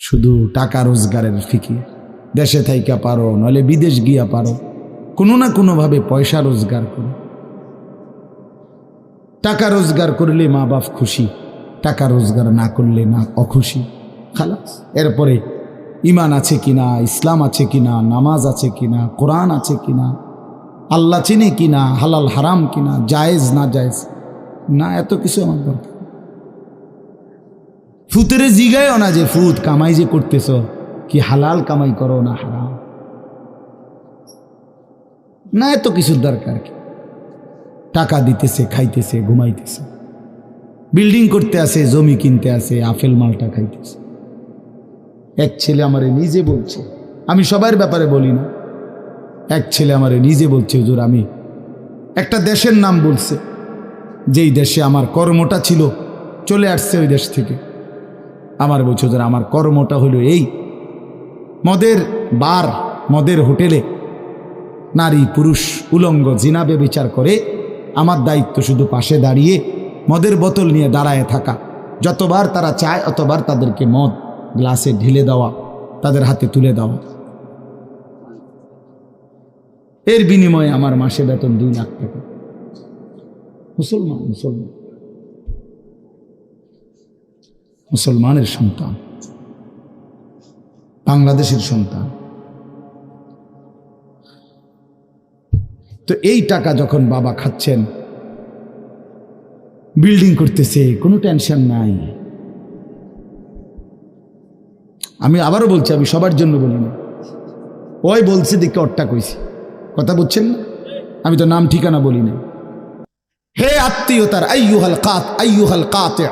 শুধু টাকা রোজগারের ফিকির। দেশে থাইকা পারো, নইলে বিদেশ গিয়া পারো, কোনো না কোনোভাবে পয়সা রোজগার করো। টাকা রোজগার করলে মা বাপ খুশি, টাকা রোজগার না করলে না অখুশি, খালাস। এরপরে ইমান আছে কিনা, ইসলাম আছে কিনা, নামাজ আছে কিনা, কোরআন আছে কিনা, আল্লাহ চিনে কিনা, হালাল হারাম কিনা, জায়েজ না জায়েজ না, এত কিছু আমার দরকার। ফুতেরে জিগায়ও না যে ফুত কামাই যে করতেছ কি হালাল কামাই করো না হারাম, না এত কিছুর দরকার কি। টাকা দিতেছে, খাইতেছে, ঘুমাইতেছে, বিল্ডিং করতে আসে, জমি কিনতে আসে, আপেল মালটা খাইতেছে। এক ছেলে আমারে নিজে বলছে, আমি সবার ব্যাপারে বলি না, এক ছেলে আমারে নিজে বলছে, হুজুর আমি একটা দেশের নাম বলছে, যেই দেশে আমার কর্মটা ছিল, চলে আসছে ওই দেশ থেকে। আমার বলছে, হুজুর আমার কর্মটা হলো এই, মদের বার, মদের হোটেলে নারী পুরুষ উলঙ্গ জিনা ব্যভিচার করে, আমার দায়িত্ব শুধু পাশে দাঁড়িয়ে মদের বোতল নিয়ে দাঁড়ায় থাকা, যতবার তারা চায় অতবার তাদেরকে মদ গ্লাসে ঢেলে দেওয়া, তাদের হাতে তুলে দেওয়া। এর বিনিময়ে আমার মাসে বেতন 2 লাখ টাকা। মুসলমান মুসলমান মুসলমানের সন্তান, বাংলাদেশের সন্তান। তো এই টাকা যখন বাবা খাচ্ছেন, বিল্ডিং করতেছে, কোনো টেনশন নাই। আমি আবারও বলছি, আমি সবার জন্য বলি না, ওই বলছে দেখে অট্টা কইছি, কথা বুঝছেন না? আমি তো নাম ঠিকানা বলি না। হে আত্মীয়তার আইয়ুহাল কাতি',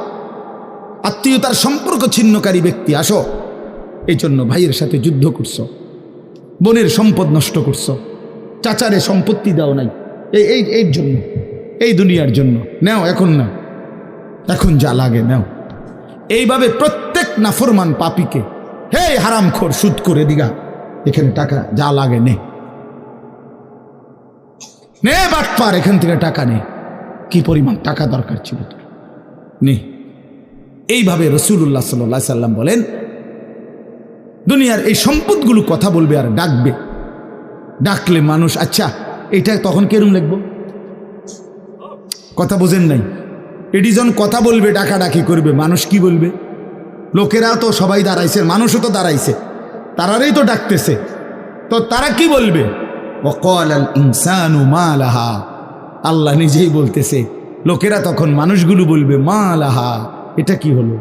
আত্মীয়তার সম্পর্ক ছিন্নকারী ব্যক্তি, আসো। এই জন্য ভাইয়ের সাথে যুদ্ধ করছো, বোনের সম্পদ নষ্ট করছো, চাচারে সম্পত্তি দাও নাই, এই জন্য, এই দুনিয়ার জন্য নাও, এখন না, এখন যা লাগে নাও। এইভাবে প্রত্যেক নাফরমান পাপীকে, হে হারামখোর সুদ করে দিগা, এখানে টাকা যা লাগে নে, নে বাটপার, এখান থেকে টাকা নে, কি পরিমাণ টাকা দরকার ছিল তোর, নে। এইভাবে রাসূলুল্লাহ সাল্লাল্লাহু আলাইহি সাল্লাম বলেন, দুনিয়ার এই সম্পদগুলো কথা বলবে আর ডাকবে, ডাকলে মানুষ, আচ্ছা এটা তখন কেরম লিখবো, কথা বোঝেন নাই? এটি যখন কথা বলবে, ডাকাডাকি করবে, মানুষ কি বলবে? লোকেরা তো সবাই দাঁড়াইছে, মানুষও তো দাঁড়াইছে, তারারই তো ডাকতেছে, তো তারা কি বলবে? ওয়াকালাল ইনসানু মা লাহা, আল্লাহ নিজেই বলতেছে, লোকেরা তখন মানুষগুলো বলবে মা লাহা, এটা কি হলো,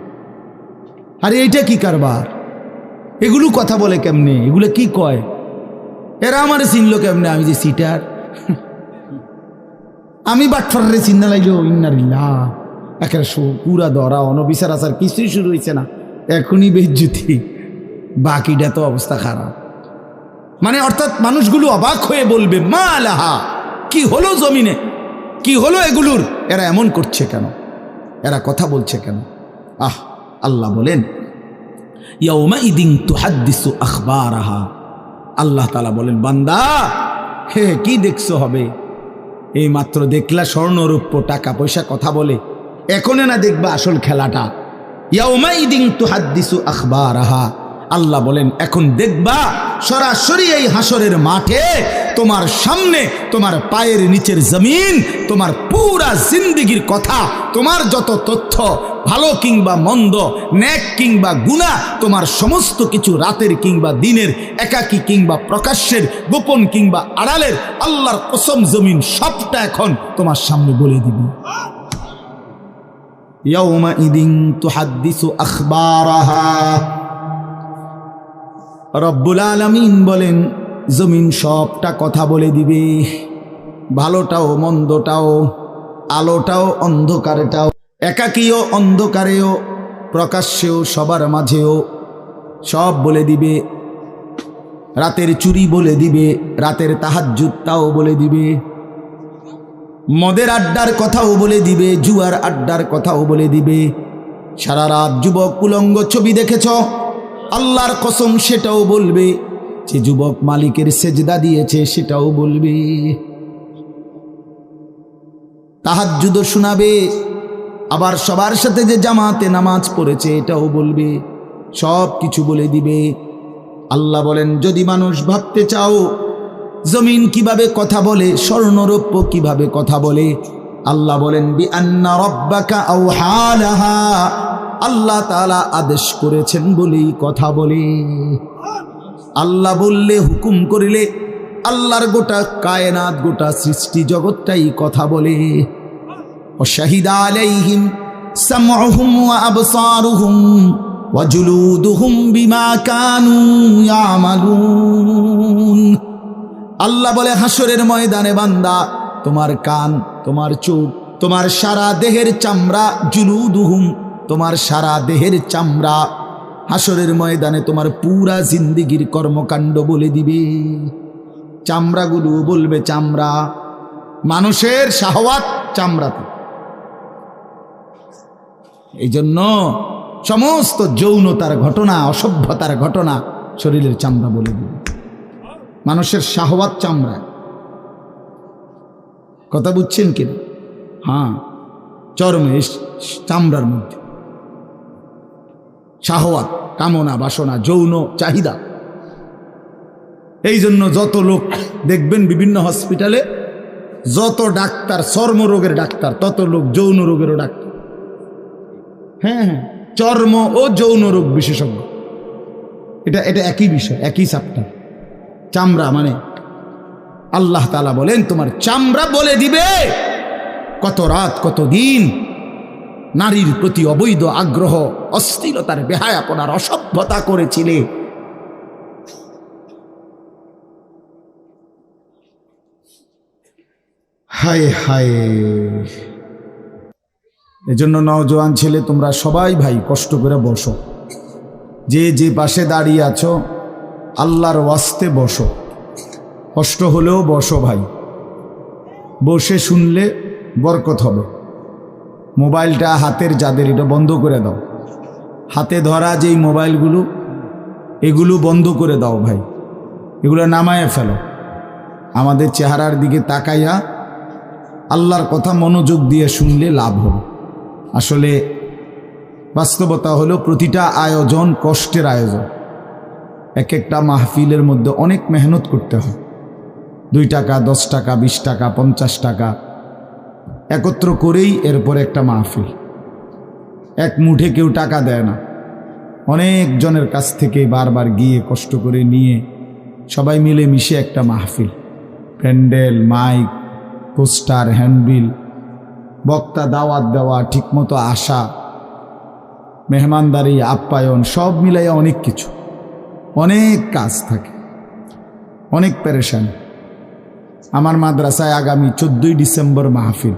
আরে এইটা কি কারবার, এগুলো কথা বলে কেমনে, এগুলো কি কয়, এরা আমার চিনলো কেমনে, আমি যে সিটার, আমি বাটফারে চিন্তা লাগলো, ইন্নারিল্লাহ, একের পুরা ধরা অনবিচার আচার কিছুই শুরু হয়েছে না, এখনই বেজ্জুতি, বাকিটা তো অবস্থা খারাপ। মানে অর্থাৎ মানুষগুলো অবাক হয়ে বলবে মা লাহা, কি হলো জমিনে, কি হলো এগুলোর, এরা এমন করছে কেন, এরা কথা বলছে কেন? আল্লাহ বলেন ইয়াউমাইদিন তুহাদ্দিসু আখবারাহা, আল্লাহ তাআলা বলেন, বান্দা হে কি দেখছো হবে, এই মাত্র দেখলা স্বর্ণ রৌপ্য টাকা পয়সা কথা বলে, এখনে না দেখবা আসল খেলাটা। ইয়াউমাইদিন তুহাদ্দিসু আখবারাহা, আল্লাহ বলেন এখন দেখবা সরাসরি এই হাসরের মাঠে তোমার সামনে, তোমার পায়ের নিচের জমিন, তোমার পুরা জিন্দেগির কথা, তোমার যত তথ্য, ভালো কিংবা মন্দ, নেক কিংবা গুনাহ, তোমার সমস্ত কিছু রাতের কিংবা দিনের, একাকী কিংবা প্রকাশ্যের, গোপন কিংবা আড়ালের, আল্লাহর কসম জমিন সবটা এখন তোমার সামনে বলে দিবি। ইয়াউমাইদিন তুহাদ্দিসু আখবারাহা, রব্বুল আলামিন বলেন জমিন সবটা কথা বলে দিবে, ভালোটাও মন্দটাও, আলোটাও অন্ধকারেটাও, একাকীও অন্ধকারেও, প্রকাশ্যেও সবার মাঝেও সব বলে দিবে। রাতের চুরি বলে দিবে, রাতের তাহাজ্জুদটাও বলে দিবে, মদের আড্ডার কথাও বলে দিবে, জুয়ার আড্ডার কথাও বলে দিবে। সারা রাত যুবক উলঙ্গ ছবি দেখেছ, আল্লাহর কসম সেটাও বলবে। যে যুবক মালিকের সেজদা দিয়েছে সেটাও বলবে। তাহাজ্জুদও শোনাবে, আবার সবার সাথে যে জামাতে নামাজ পড়েছে এটাও বলবে। সব কিছু বলে দিবে। আল্লাহ বলেন, যদি মানুষ ভাবতে চাও জমিন কিভাবে কথা বলে, স্বর্ণরৌপ্য কিভাবে কথা বলে, আল্লাহ বলেন বিআন্না রাব্বাকা আওহা লাহা, আল্লাহ তাআলা আদেশ করেছেন বলেই কথা বলে। আল্লাহ বললে, হুকুম করিলে আল্লাহর গোটা কায়নাত, গোটা সৃষ্টি জগৎটাই কথা বলে। ওয়াশাহিদা আলাইহিম সামউহুম ওয়া আবসারুহুম ওয়া জুলুদুহুম বিমা কানু ইয়ামালুন। আল্লাহ বলে, হাসরের ময়দানে বান্দা, তোমার কান, তোমার চোখ, তোমার সারা দেহের চামড়া, জুলুদুহুম, তোমার সারা দেহের চামড়া, হাসরের ময়দানে তোমার পুরা জিন্দিগির কর্মকাণ্ড বলে দিবে। চামড়াগুলো বলবে, চামড়া, মানুষের শাহওয়াত চামড়াতে। এই জন্য সমস্ত যৌনতার ঘটনা, অসভ্যতার ঘটনা শরীরের চামড়া বলে দিবে। মানুষের শাহওয়াত চামড়া। কথা বুঝছেন কিনা? হ্যাঁ, চর্মে, চামড়ার মধ্যে শাহওয়াত, কামনা, বাসনা, যৌন চাহিদা। এই জন্য যত লোক দেখবেন বিভিন্ন হসপিটালে, যত ডাক্তার চর্মরোগের ডাক্তার, তত লোক যৌন রোগেরও ডাক্তার। হ্যাঁ হ্যাঁ, চর্ম ও যৌন রোগ বিশেষজ্ঞ। এটা একই বিষয়, একই চ্যাপ্টার। চামড়া মানে আল্লাহ তাআলা বলেন, তোমার চামড়া বলে দিবে কত রাত, কত দিন নারীর প্রতি অবৈধ আগ্রহ, অস্থিরতার, বেহায়াপনার, অসভ্যতা করেছিলে। হায় হায়। এজন্য নওজোয়ান ছেলে, তোমরা সবাই ভাই কষ্ট করে বসো। যে যে পাশে দাঁড়িয়ে আছো, আল্লাহর ওয়াস্তে বসো। কষ্ট হলেও বসো ভাই, বসে শুনলে বরকত হবে। মোবাইলটা হাতের যাদের, এটা বন্ধ করে দাও। হাতে ধরা যেই মোবাইলগুলো, এগুলো বন্ধ করে দাও ভাই, এগুলো নামায়ে ফেলো। আমাদের চেহারার দিকে তাকাইয়া আল্লাহর কথা মনোযোগ দিয়ে শুনলে লাভ হবে। আসলে বাস্তবতা হলো, প্রতিটা আয়োজন কষ্টের আয়োজন। এক একটা মাহফিলের মধ্যে অনেক মেহনত করতে হয়। 2 টাকা, 10 টাকা, 20 টাকা, 50 টাকা একত্র করেই এরপর একটা মাহফিল। এক মুঠে কেউ টাকা দেয় না, অনেক জনের কাছ থেকে বারবার গিয়ে কষ্ট করে নিয়ে সবাই মিলে মিশে একটা মাহফিল। প্যান্ডেল, মাইক, পোস্টার, হ্যান্ডবিল, বক্তা, দাওয়াত দেওয়া, ঠিকমতো আসা, মেহমানদারি, আপ্যায়ন, সব মিলাইয়া অনেক কিছু, অনেক কাজ থাকে, অনেক পেরেশানি। আমার মাদ্রাসায় আগামী 14ই ডিসেম্বর মাহফিল।